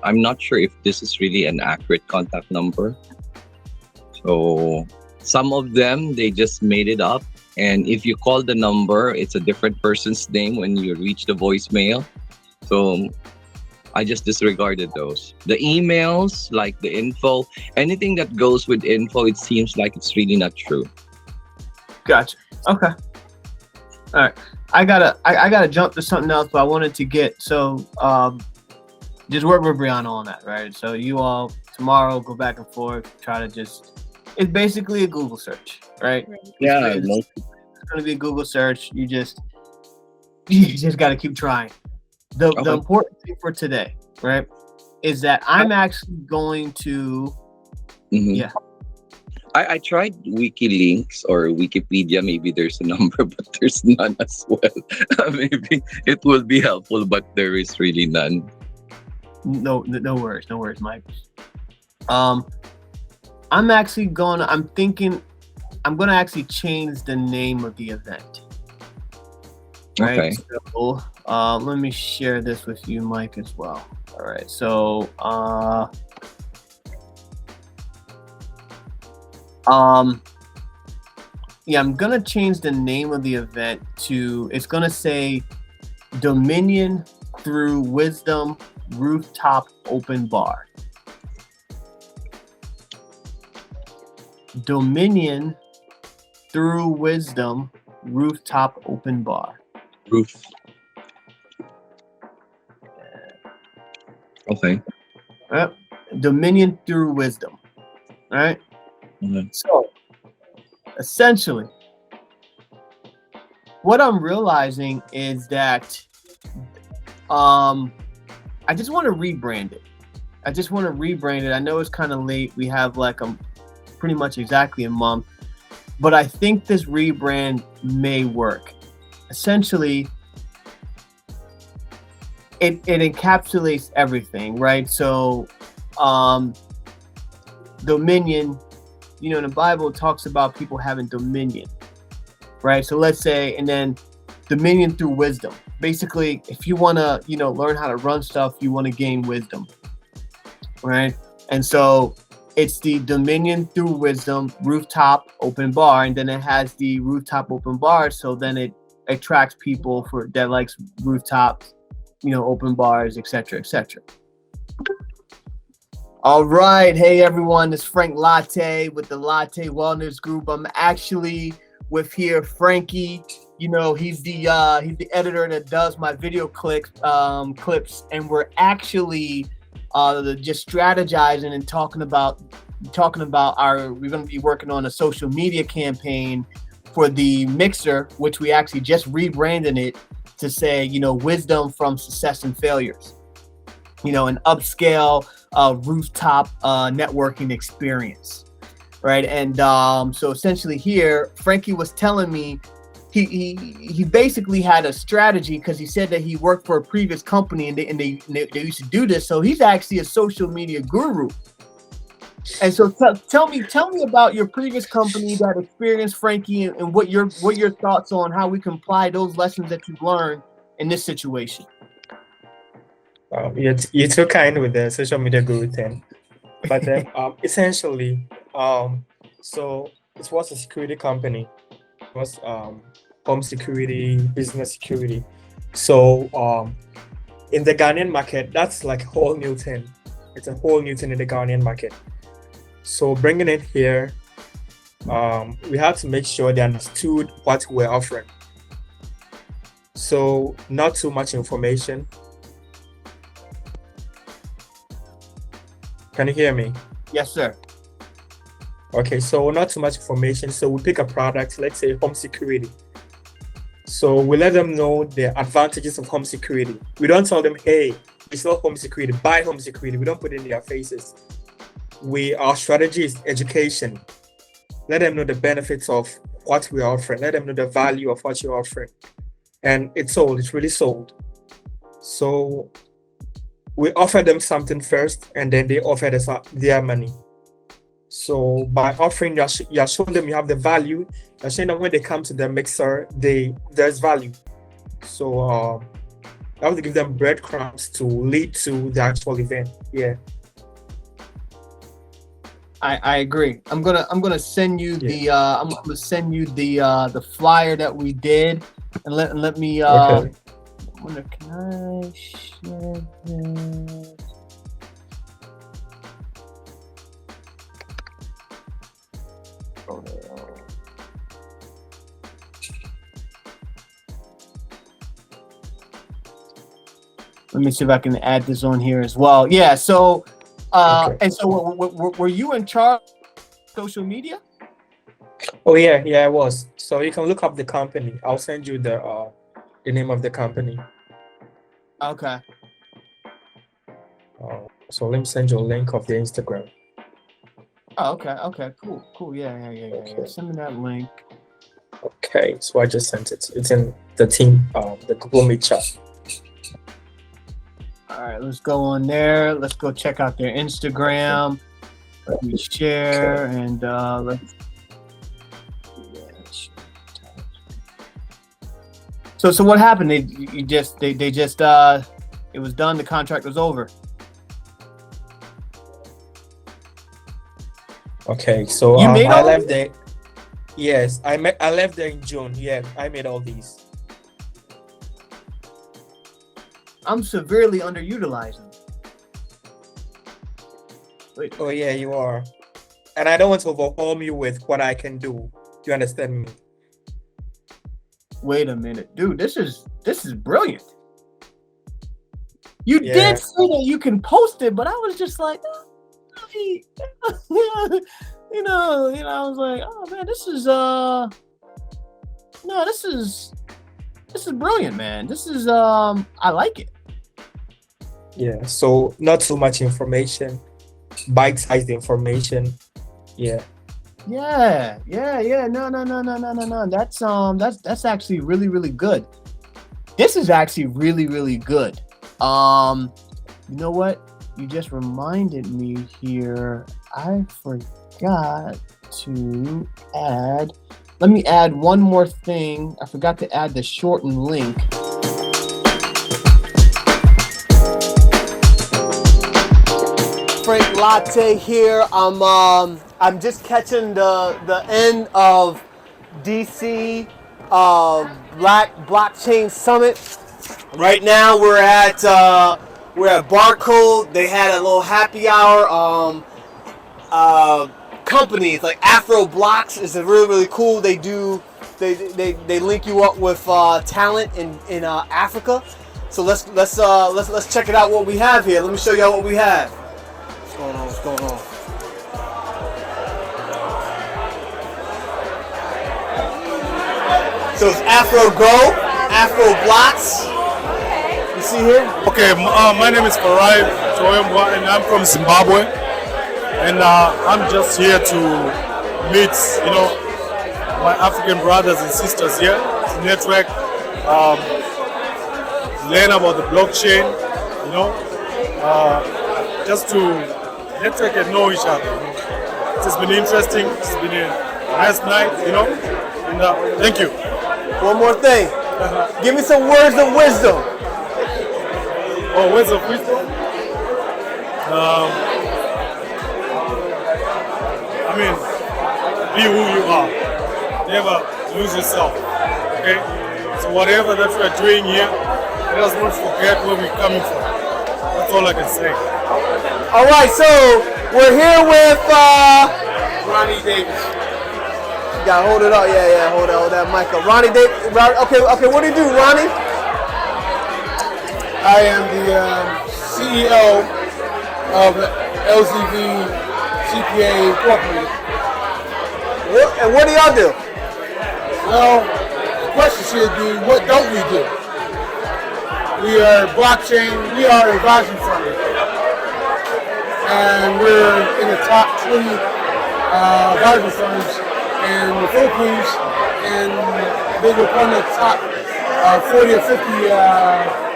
I'm not sure if this is really an accurate contact number. So some of them, they just made it up. And if you call the number, it's a different person's name when you reach the voicemail. So I just disregarded those. The emails, like the info, anything that goes with info, it seems like it's really not true. Gotcha. Okay. All right. I gotta jump to something else, but I wanted to get just work with Brianna on that, right? So you all tomorrow go back and forth, try to it's basically a Google search, right? Yeah, it's gonna be a Google search. You just gotta keep trying. The important thing for today, right, is that I'm actually going to I tried WikiLinks or Wikipedia. Maybe there's a number, but there's none as well. Maybe it will be helpful, but there is really none. No worries, Mike. I'm gonna actually change the name of the event. Right. Okay. So let me share this with you, Mike, as well. All right. So I'm gonna change the name of the event to, it's gonna say Dominion Through Wisdom Rooftop Open Bar. Dominion Through Wisdom Rooftop Open Bar. Roof. Okay. Dominion Through Wisdom. All right. Mm-hmm. So essentially, what I'm realizing is that I just want to rebrand it. I know it's kind of late. We have like pretty much exactly a month, but I think this rebrand may work. Essentially, it encapsulates everything, right? So Dominion in the Bible it talks about people having dominion, right? So let's say, and then dominion through wisdom. Basically, if you want to, learn how to run stuff, you want to gain wisdom, right? And so it's the dominion through wisdom rooftop open bar, and then it has the rooftop open bar. So then it attracts people that likes rooftops, open bars, etc., etc. All right, hey everyone, it's Frank Lartey with the Lartey Wellness Group. I'm actually with Frankie. He's the editor that does my video clips, and we're actually just strategizing and talking about we're going to be working on a social media campaign for the mixer, which we actually just rebranded it to say, wisdom from success and failures, an upscale rooftop networking experience, right? And so essentially here, Frankie was telling me he basically had a strategy, because he said that he worked for a previous company and they used to do this. So he's actually a social media guru. And so tell me about your previous company, that experience, Frankie, and what your thoughts on how we can apply those lessons that you've learned in this situation. You're too kind with the social media guru thing, but then essentially, so it was a security company. It was home security, business security. So in the Ghanaian market, that's like a whole new thing. It's a whole new thing in the Ghanaian market. So bringing it here, we had to make sure they understood what we're offering. So not too much information. Can you hear me? Yes, sir. Okay, so not too much information. So we pick a product, let's say home security. So we let them know the advantages of home security. We don't tell them, hey, we sell home security, buy home security. We don't put it in their faces. Our strategy is education. Let them know the benefits of what we're offering. Let them know the value of what you're offering. And it's sold, it's really sold. So we offer them something first, and then they offer us their money. So by offering, you're showing them you have the value. You're showing them when they come to the mixer, there's value. So I have to give them breadcrumbs to lead to the actual event. Yeah. I agree. I'm gonna send you the the flyer that we did, and let me Okay. can I share this? Let me see if I can add this on here as well. Yeah. So, Okay. and so were you in charge of social media? Oh yeah, I was. So you can look up the company. I'll send you the name of the company. Okay. So let me send you a link of the Instagram. Oh, okay. Cool. Yeah. Okay. Send me that link. Okay, so I just sent it. It's in the team, the Google Meet chat. All right, let's go on there. Let's go check out their Instagram. Let me share and let's. So what happened? They just it was done. The contract was over. Okay, so You made I all left there. Yes, I left there in June. Yeah, I made all these. I'm severely underutilizing. Wait. Oh yeah, you are. And I don't want to overwhelm you with what I can do. Do you understand me? Wait a minute, dude. This is brilliant. You Yeah. did say that you can post it, but I was just like, I was like, oh man, this is brilliant, man. This is I like it. Yeah. So not too much information, bite-sized information. Yeah. Yeah. No. That's actually really, really good. This is actually really, really good. You know what? You just reminded me here. I forgot to add. Let me add one more thing. I forgot to add the shortened link. Frank Latte here. I'm just catching the end of DC Bloackchain Summit. Right now we're at Barcode. They had a little happy hour. Companies like Afro Blocks is really cool. They link you up with talent in Africa. So let's check it out what we have here. Let me show y'all what we have. What's going on? So it's Afro Go, Afro Blocks. You see here? Okay, my name is Farai Toyomwa, and I'm from Zimbabwe. And I'm just here to meet, my African brothers and sisters here, to network, learn about the blockchain, just to network and know each other. It has been interesting. It's been a nice night, and thank you. One more thing. Give me some words of wisdom. Oh, words of wisdom? Be who you are. Never lose yourself. Okay? So whatever that we're doing here, let us not forget where we're coming from. That's all I can say. All right, so we're here with Ronnie Davis. You gotta hold it up. Yeah, hold that mic up. Ronnie Davis. Okay, what do you do, Ronnie? I am the CEO of LZV CPA Incorporated. And what do y'all do? Well, the question should be, what don't we do? We are blockchain, we are an advisory firm. And we're in the top 20 advisory firms in the Philippines, and I think we're one of the top 40 or 50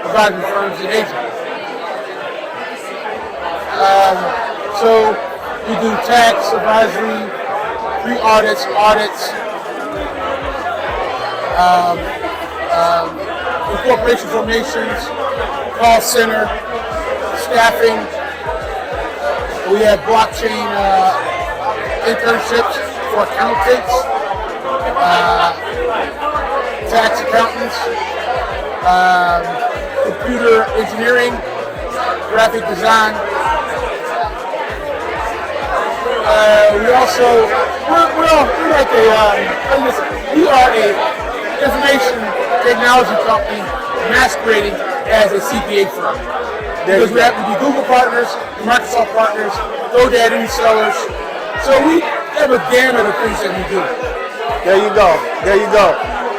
advisory firms in Asia. So we do tax advisory, pre-audits, audits, incorporation formations, call center, staffing. We have blockchain internships for accountants, tax accountants, computer engineering, graphic design. We are a information technology company masquerading as a CPA firm. Because we happen to be Google partners, Microsoft partners, GoDaddy resellers. So we have a gamut of things that we do. There you go.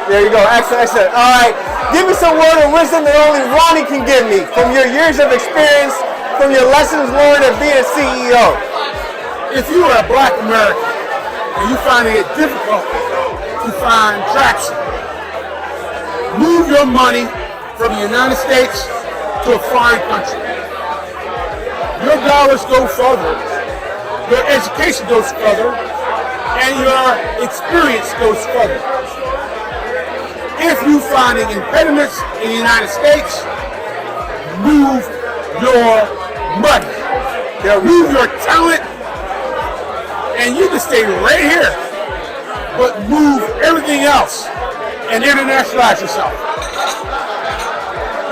Excellent. All right, give me some word of wisdom that only Ronnie can give me from your years of experience, from your lessons learned of being a CEO. If you are a Black American and you're finding it difficult to find traction, move your money from the United States to a foreign country. Your dollars go further, your education goes further, and your experience goes further. If you're finding impediments in the United States, move your money. Move your talent, and you can stay right here, but move everything else and internationalize yourself.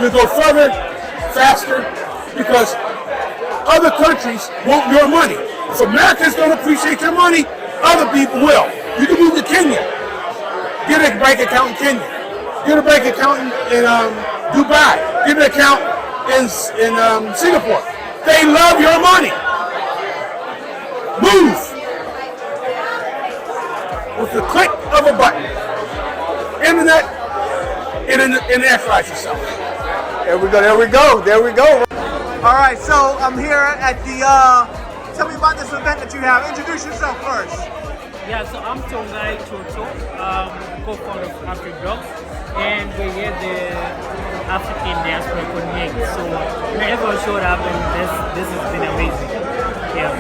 You'll go further, faster, because other countries want your money. If Americans don't appreciate your money, other people will. You can move to Kenya. Get a bank account in Kenya. Get a bank account in Dubai. Get an account in Singapore. They love your money. Move. With the click of a button. Internet, internationalize yourself. There we go. All right, so I'm here at the, tell me about this event that you have. Introduce yourself first. Yeah, so I'm Tongai Chocho, co-founder of AfriDogs, and we're here the African Diaspora Connect. So whenever I showed up, and this has been amazing. Yeah.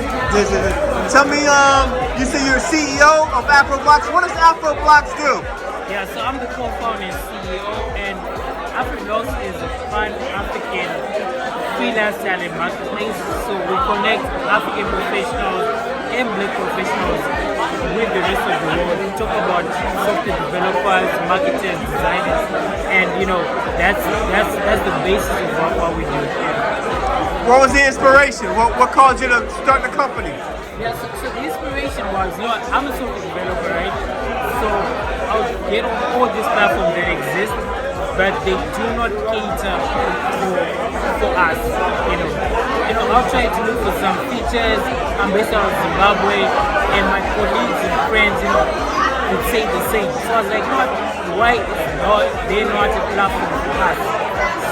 Tell me, you say you're CEO of AfroBlocks. What does AfroBlocks do? Yeah, so I'm the co-founder and CEO, and AfroBlocks is a pan-African freelance talent marketplace. So we connect African professionals and Black professionals with the rest of the world. We talk about software developers, marketers, designers, and that's the basis of what we do. What was the inspiration? What caused you to start the company? Yeah, so the inspiration was, I'm a software developer, right? So I would get on all these platforms that exist, but they do not cater for us. I'll try to look for some features. I'm based out of Zimbabwe, and my colleagues and friends, would say the same. So I was like, why they're not a platform for us?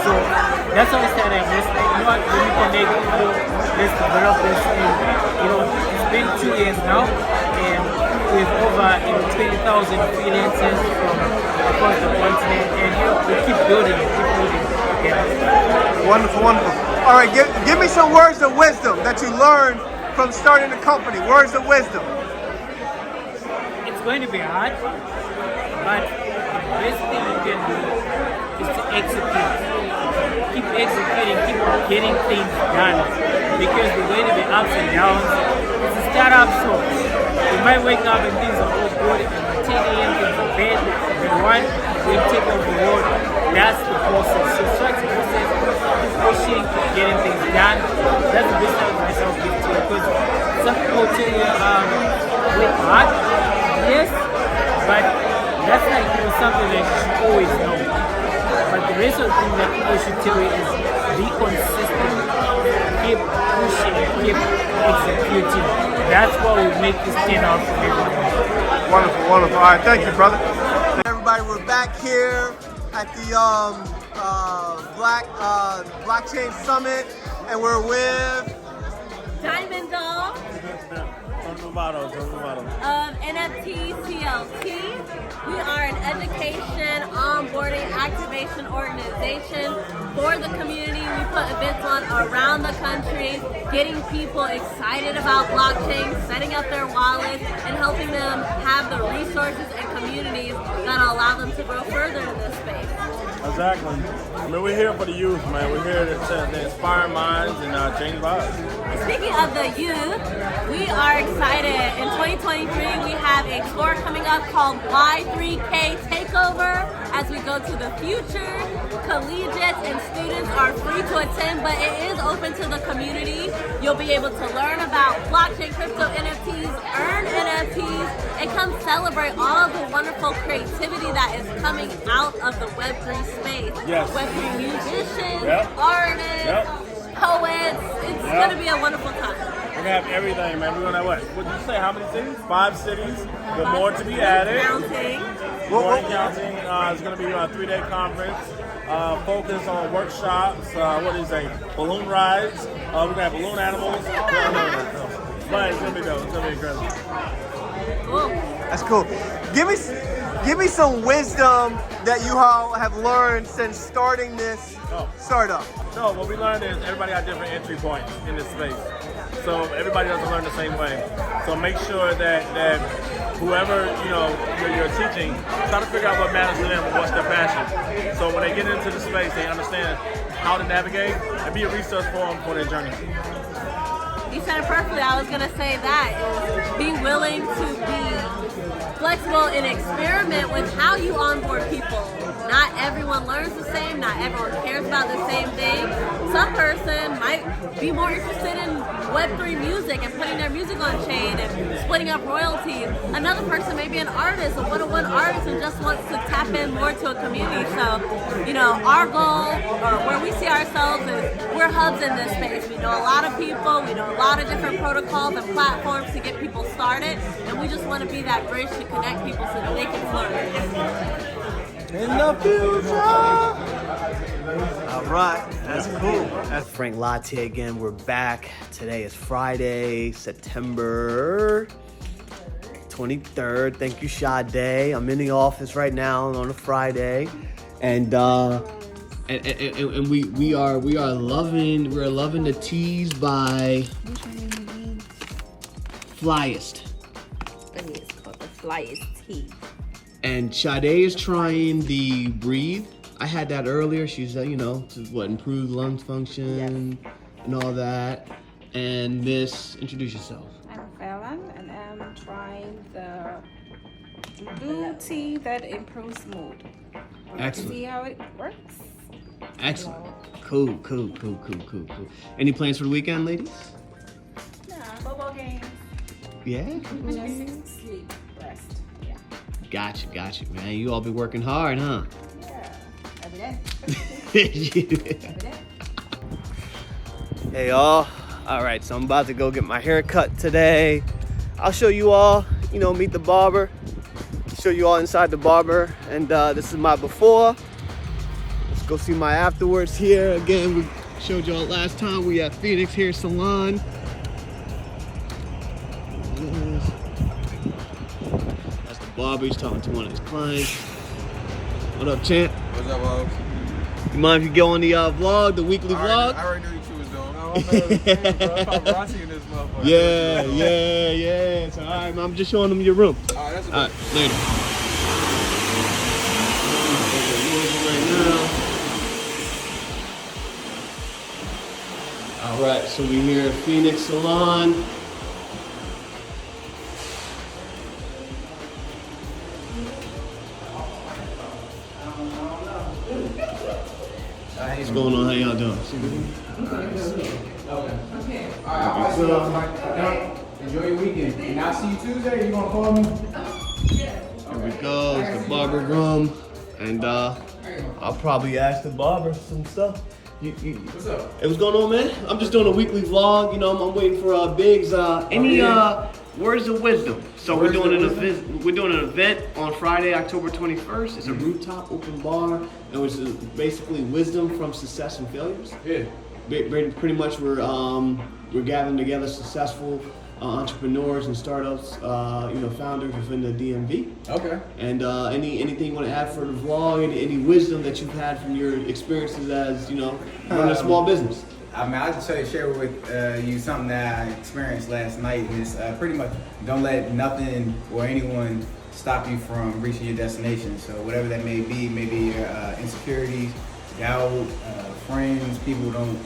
So that's how I started. I was like, when we connect people, let's develop this. And, it's been 2 years now, and with over 20,000 freelancers from across the continent, and we keep building it, Yeah. Wonderful, wonderful. All right, give me some words of wisdom that you learned from starting the company. Words of wisdom. It's going to be hard, but the best thing you can do is to execute. Keep executing, keep getting things done, because there's going to be ups and downs. It's a startup, so you might wake up and things are all good, and by 10 a.m. things are bad, and one will take over the world. That's the process. So start the process, keep pushing, keep getting things done. That's the best advice I'll give to you, because some people tell you, work hard, yes, but that's like something that you should always know. But the rest of the thing that people should tell you is be consistent, keep pushing, keep executing. That's what will make this stand out for everyone. Wonderful, wonderful. All right, thank you, brother. Everybody, we're back here at the Bloackchain Summit, and we're with Diamond Doll of NFT CLT. We are an education, onboarding, activation organization for the community. We put events on around the country, getting people excited about blockchain, setting up their wallets, and helping them have the resources and communities that allow them to grow further in this space. Exactly. I mean, we're here for the youth, man. We're here to inspire minds and change lives. Speaking of the youth, we are excited. In 2023, we have a tour coming up called Y3K Takeover as we go to the future. Collegiates and students are free to attend, but it is open to the community. You'll be able to learn about blockchain, crypto, NFTs, earn NFTs, and come celebrate all of the wonderful creativity that is coming out of the Web3 space. Yes. Web3 musicians, artists, poets. It's going to be a wonderful time. We're going to have everything, man. We're going to have what did you say? How many cities? 5 cities. With more to be added. Counting. More counting. It's going to be a 3-day conference. Focus on workshops. What do you say? Balloon rides. We're going to have balloon animals. But it's going to be dope. It's going to be incredible. Cool. That's cool. Give me some wisdom that you all have learned since starting this startup. No, what we learned is everybody got different entry points in this space. So everybody doesn't learn the same way. So make sure that whoever you're teaching, try to figure out what matters to them and what's their passion. So when they get into the space, they understand how to navigate and be a resource for them for their journey. You said it perfectly. I was going to say that. Be willing to be flexible and experiment with how you onboard people. Not everyone learns the same. Not everyone cares about the same thing. Some person might be more interested in Web3 music and putting their music on chain and splitting up royalties. Another person may be an artist, a one-on-one artist, and just wants to tap in more to a community. So, our goal, or where we see ourselves, is we're hubs in this space. We know a lot of people. We know a lot of different protocols and platforms to get people started, and we just want to be that bridge to connect people so that they can flourish. In the future. All right, that's cool. That's Frank Lartey again. We're back. Today is Friday, September 23rd. Thank you, Sade. I'm in the office right now on a Friday, and we are loving the teas by flyest. And it's called the flyest tea. And Sade is trying the Breathe. I had that earlier. She's, you know, to what, improve lung function and all that. And Miss, introduce yourself. I'm Fallon, and I'm trying the blue tea that improves mood. Excellent. See how it works? Excellent. Cool. Any plans for the weekend, ladies? Yeah, football games. Yeah? Just sleep, rest. Yeah. Gotcha, man. You all be working hard, huh? Yeah. Every day. Hey y'all. Alright, so I'm about to go get my hair cut today. I'll show you all, you know, meet the barber. Show you all inside the barber. And this is my before. Let's go see my afterwards here. Again, we showed y'all last time. We at Phoenix Hair Salon. That's the barber. He's talking to one of his clients. What up, champ? What's up, Bob? You mind if you go on the vlog, the weekly vlog? I already knew what you was doing. I'm paparazzi in this motherfucker. Yeah. So, all right, man, I'm just showing them your room. All right, that's all right, later. All right, so we here at Phoenix Salon. What's going on? How y'all doing? Okay. All right. Enjoy your weekend. And I'll see you Tuesday. You gonna call me? Here we go. It's the barber room, and I'll probably ask the barber some stuff. What's up? Hey, what's going on, man? I'm just doing a weekly vlog. You know, I'm waiting for Biggs. Any words of wisdom? So we're doing an event on Friday, October 21st. It's a rooftop open bar, and which is basically wisdom from success and failures. Yeah. Pretty much we're gathering together successful entrepreneurs and startups, founders within the DMV. Okay. And anything you want to add for the vlog? Any wisdom that you've had from your experiences as running a small business? I mean, I'll just share with you something that I experienced last night, and it's pretty much don't let nothing or anyone stop you from reaching your destination. So whatever that may be, maybe your insecurities, doubt, friends, people don't,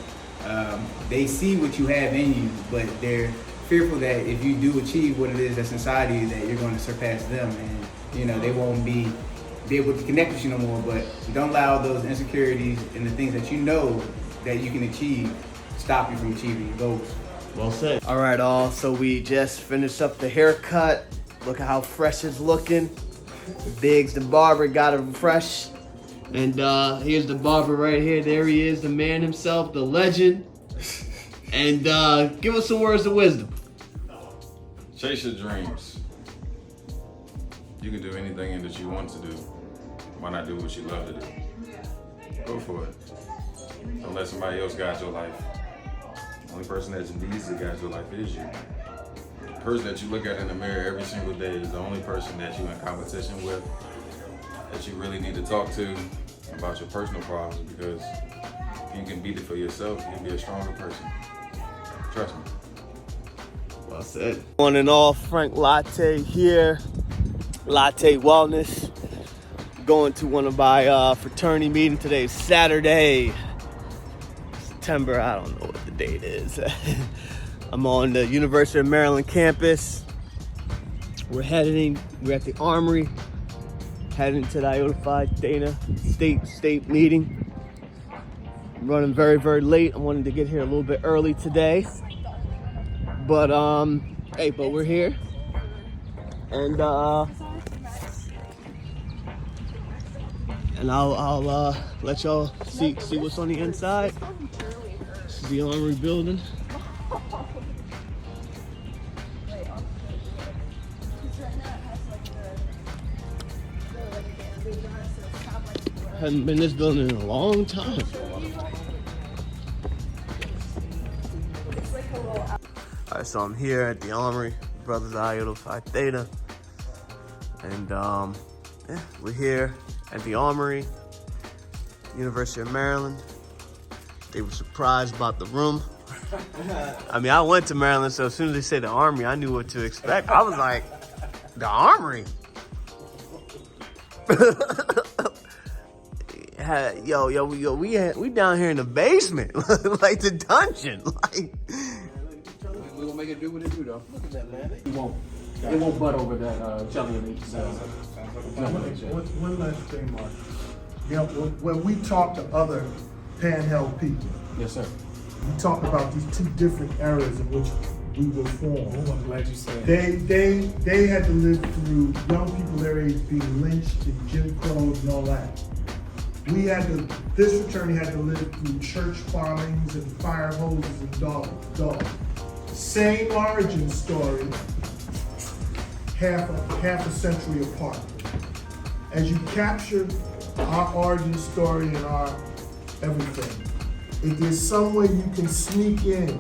they see what you have in you, but they're fearful that if you do achieve what it is that's inside of you, that you're going to surpass them, and they won't be able to connect with you no more. But don't allow those insecurities and the things that you know that you can achieve stop you from achieving your goals. Well said. All right, all. So we just finished up the haircut. Look at how fresh it's looking. Biggs the barber got it fresh. And here's the barber right here. There he is, the man himself, the legend. And give us some words of wisdom. Chase your dreams. You can do anything that you want to do. Why not do what you love to do? Go for it. Don't let somebody else guide your life. The only person that needs to guide your life is you. The person that you look at in the mirror every single day is the only person that you're in competition with, that you really need to talk to about your personal problems, because if you can beat it for yourself, you'll be a stronger person. Trust me. Well said. One and all, Frank Lartey here, Lartey Wellness. Going to one of my fraternity meetings today. Is Saturday, September, I don't know what the date is. I'm on the University of Maryland campus. We're at the Armory, heading to the Iota Phi Theta state meeting. I'm running very, very late. I wanted to get here a little bit early today. But but we're here. And I'll let y'all see what's on the inside. This is the Armory building. Haven't been in this building in a long time. Alright, so I'm here at the Armory, Brothers Iota Phi Theta. And we're here at the Armory, University of Maryland. They were surprised about the room. I mean, I went to Maryland, so as soon as they said the Army, I knew what to expect. I was like, the Armory? We down here in the basement, like the dungeon. Like, We're gonna make it do what it do, though. Look at that, man. It won't butt over that jelly and meat. One last thing, Mark. You know, when we talk to other panhandle people, Yes, sir. we talk about these two different eras in which we were formed. Oh, I'm glad you said They had to live through young people their age being lynched and Jim Crows and all that. This fraternity had to live through church bombings and fire hoses and dogs. Same origin story, half a century apart. As you capture our origin story and our everything, if there's some way you can sneak in